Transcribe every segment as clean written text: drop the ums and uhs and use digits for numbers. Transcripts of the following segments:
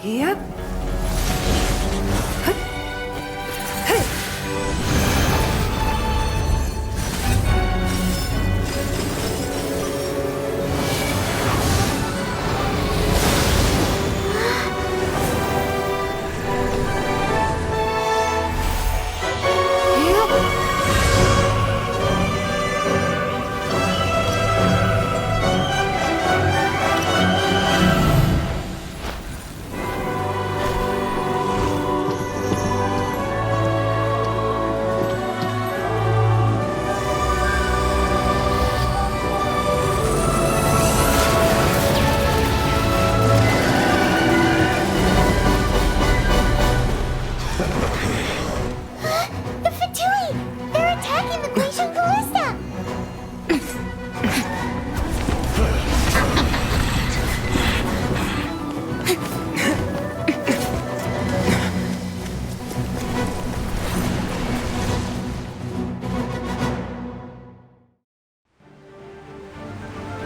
Yep.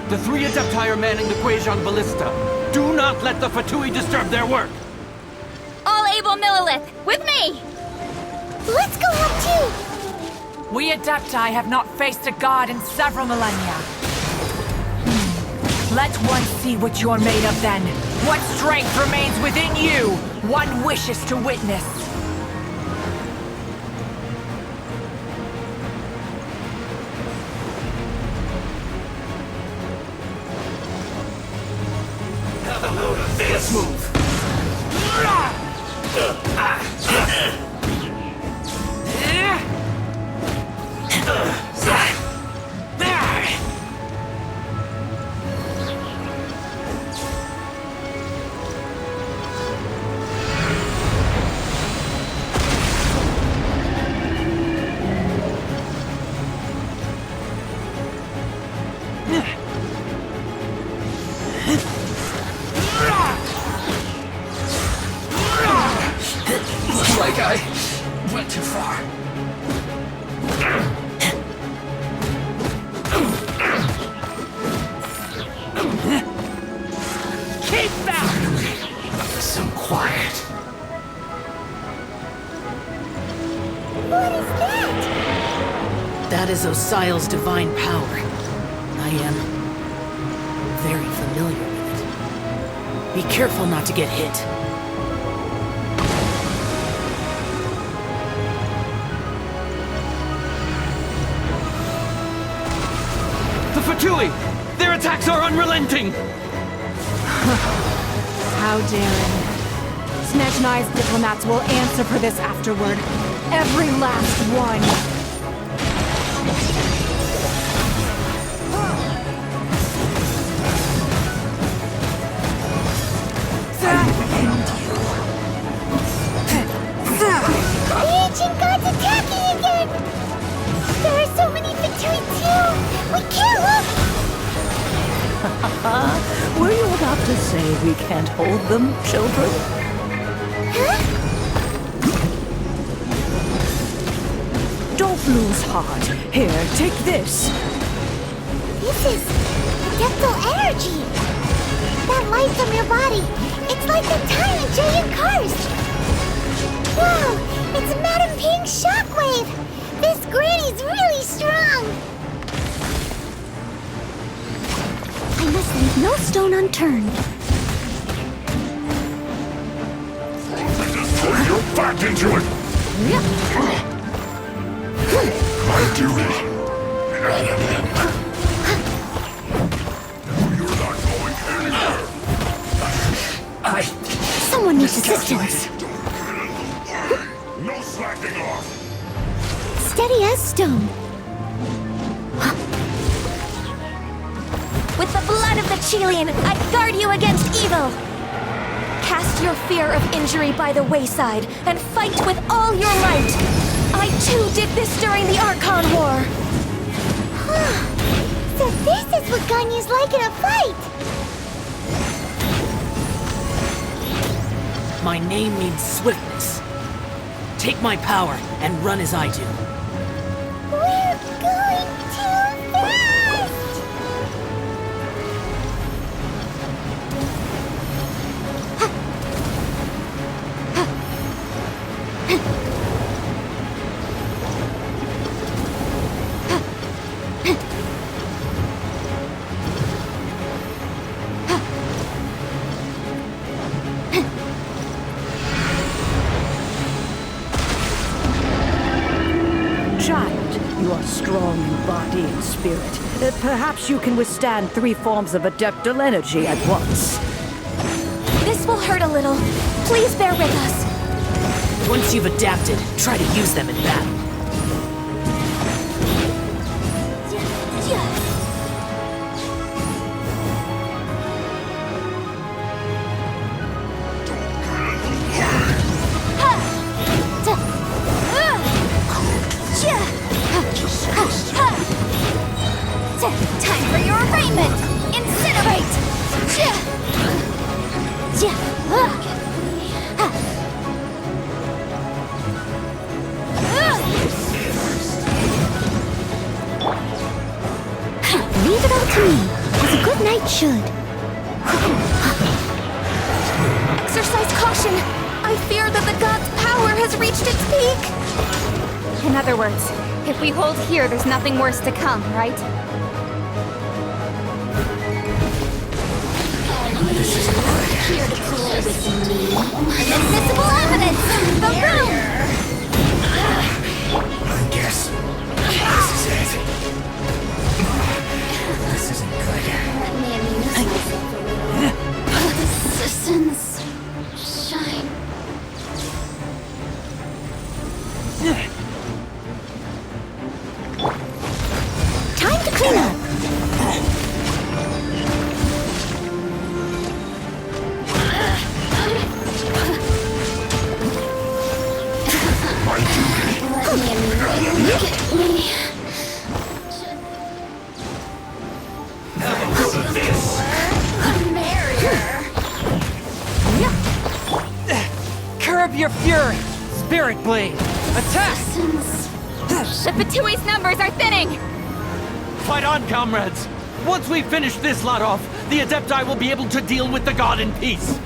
The 3 Adepti are manning the guizhong ballista. Do not let the Fatui disturb their work! All able Millilith, with me! Let's go help too! We Adepti have not faced a god in several millennia. Let one see what you're made of then. What strength remains within you, one wishes to witness. Let's move! Like I went too far. Keep that! Some quiet. What is that? That is Osial's divine power. I am very familiar with it. Be careful not to get hit. The Fatui! Their attacks are unrelenting! How daring. Snezhnai's diplomats will answer for this afterward. Every last one. The ancient god's attacking again! There are so many Fatui too! We can't look! Were you about to say we can't hold them, children? Huh? Don't lose heart. Here, take this. This is adeptal energy! That light from your body, it's like the tiny giant cars! Wow! It's Madame Ping's shockwave! This granny's really strong! I must leave no stone unturned. Put your back into it! My duty. You're not going anywhere. Someone needs assistance. No slacking off. Steady as stone. With the blood of the Chilean, I guard you against evil! Cast your fear of injury by the wayside, and fight with all your might! I too did this during the Archon War! So this is what Ganyu's like in a fight! My name means swiftness. Take my power and run as I do. We're going too fast! strong in body and spirit. Perhaps you can withstand 3 forms of adeptal energy at once. This will hurt a little. Please bear with us. Once you've adapted, try to use them in battle. Time for your arraignment! Incinerate! Leave it all to me, as a good knight should. Exercise caution. I fear that the god's power has reached its peak. In other words, if we hold here, there's nothing worse to come, right? Here to play with me. Invisible evidence! The room! I guess this is it. This isn't good. Let me amuse myself a little. The citizens shine. Time to clean up. Curb your fury! Spirit Blade! Attack! The Fatui's numbers are thinning! Fight on, comrades! Once we finish this lot off, the Adepti will be able to deal with the god in peace!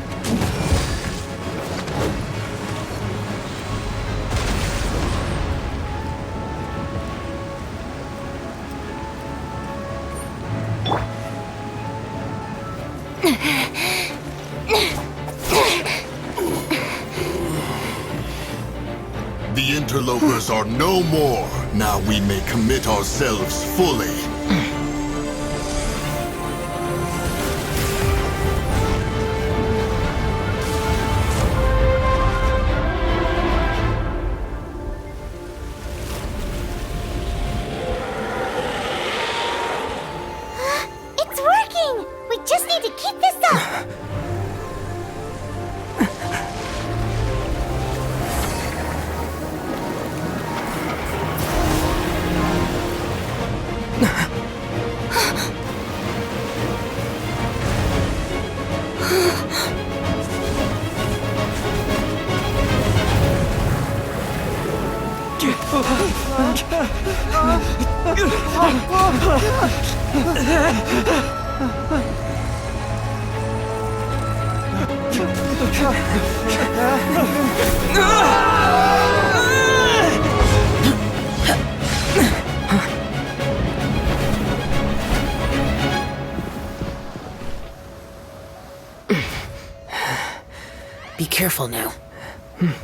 The interlopers are no more. Now we may commit ourselves fully. It's working! We just need to keep this up! Be careful now.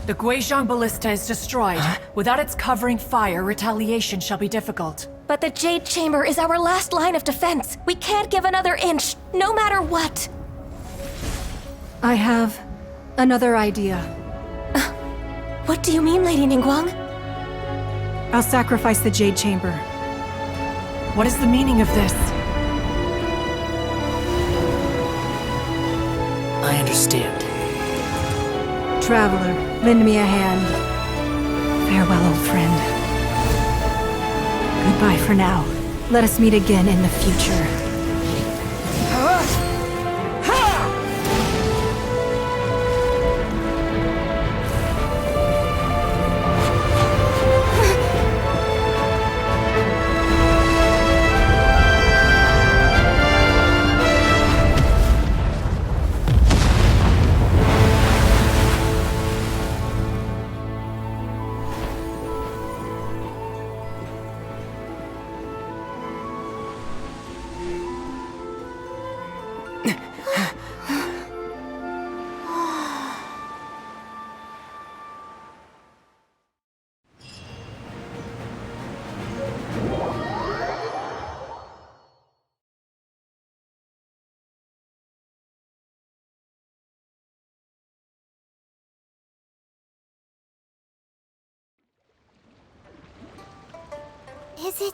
The guizhong ballista is destroyed. Without its covering fire, retaliation shall be difficult. But the Jade Chamber is our last line of defense. We can't give another inch, no matter what. I have another idea. What do you mean, Lady Ningguang? I'll sacrifice the Jade Chamber. What is the meaning of this? I understand. Traveler, lend me a hand. Farewell, old friend. Goodbye for now. Let us meet again in the future. Is it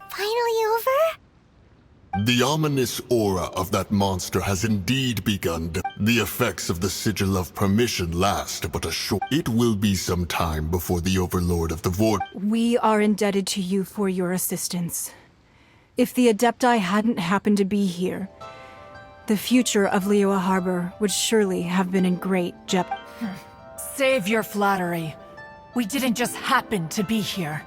finally over? The ominous aura of that monster has indeed begun. The effects of the Sigil of Permission last but a short... It will be some time before the Overlord of the Void... We are indebted to you for your assistance. If the Adepti hadn't happened to be here, the future of Liyue Harbor would surely have been in great jeopardy. Save your flattery. We didn't just happen to be here.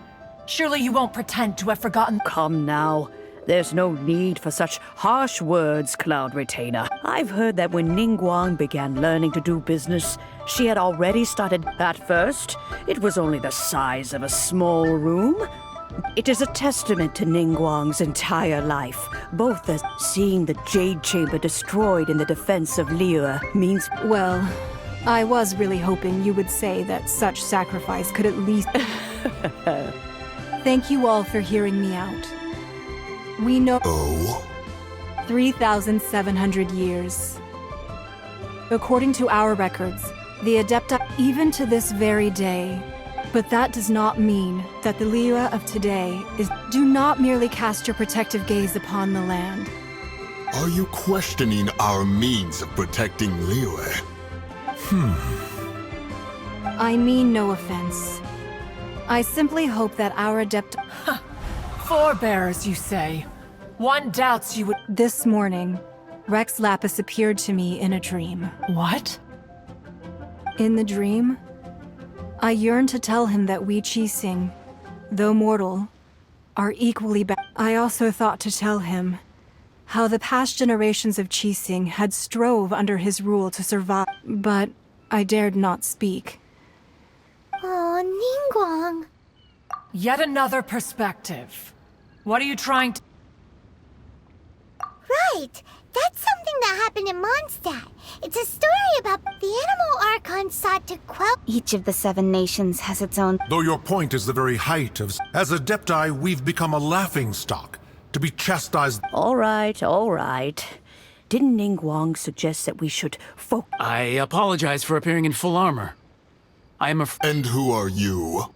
Surely you won't pretend to have forgotten. Come now. There's no need for such harsh words, Cloud Retainer. I've heard that when Ningguang began learning to do business, she had already started. At first, it was only the size of a small room. It is a testament to Ningguang's entire life, both as seeing the Jade Chamber destroyed in the defense of Liyue means... Well, I was really hoping you would say that such sacrifice could at least... Thank you all for hearing me out. We know... Oh? 3,700 years. According to our records, the Adepti, even to this very day. But that does not mean that the Liyue of today is... Do not merely cast your protective gaze upon the land. Are you questioning our means of protecting Liyue? I mean no offense. I simply hope that our Adept... Forebears, you say? One doubts you would... This morning, Rex Lapis appeared to me in a dream. What? In the dream, I yearned to tell him that we Qixing, though mortal, are equally I also thought to tell him how the past generations of Qixing had strove under his rule to survive, but I dared not speak. Oh, Ningguang. Yet another perspective. What are you trying to... Right! That's something that happened in Mondstadt. It's a story about the Animal Archon sought to quell... Each of the 7 nations has its own... Though your point is the very height of... As Adepti, we've become a laughingstock, to be chastised... All right. Didn't Ningguang suggest that we should I apologize for appearing in full armor. I am a... And who are you?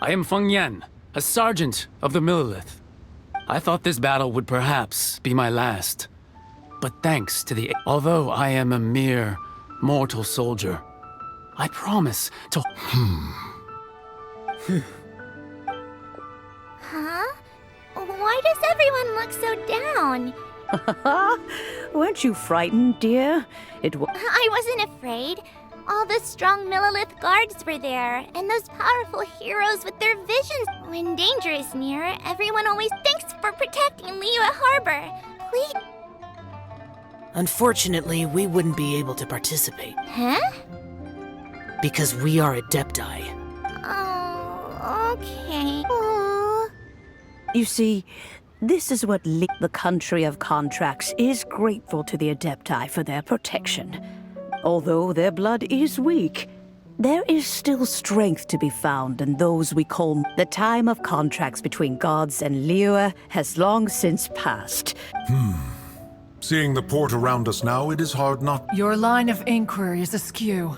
I am Feng Yan, a sergeant of the Millilith. I thought this battle would perhaps be my last. But thanks to the... Although I am a mere mortal soldier, I promise to... Huh? Why does everyone look so down? Weren't you frightened, dear? I wasn't afraid. All the strong Millilith guards were there, and those powerful heroes with their visions. When danger is near, everyone always thanks for protecting Liyue Harbor. Please... Unfortunately, we wouldn't be able to participate. Huh? Because we are Adepti. Oh, okay. Aww. You see, this is what the country of contracts is grateful to the Adepti for their protection. Although their blood is weak, there is still strength to be found in those we call... The time of contracts between gods and Liyue has long since passed. Seeing the port around us now, it is hard not... Your line of inquiry is askew.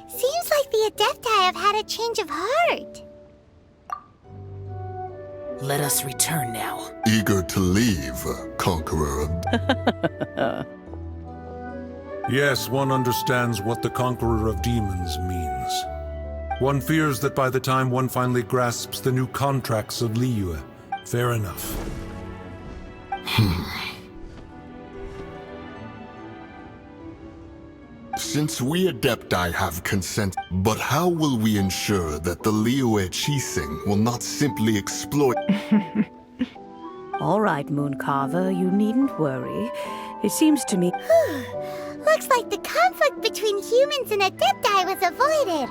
Seems like the Adepti have had a change of heart. Let us return now. Eager to leave, Conqueror of... Yes, one understands what the Conqueror of Demons means. One fears that by the time one finally grasps the new contracts of Liyue, fair enough. Since we Adepti have consent, but how will we ensure that the Liyue Qixing will not simply exploit... All right, Mooncarver, you needn't worry. It seems to me... Looks like the conflict between humans and Adepti was avoided.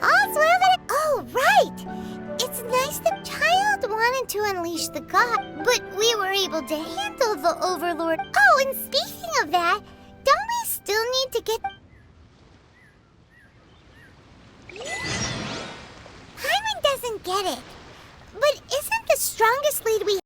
All's well that... Oh, right! It's nice the child wanted to unleash the god, but we were able to handle the Overlord. Oh, and speaking of that, don't we still need to get... Paimon doesn't get it. But isn't the strongest lead we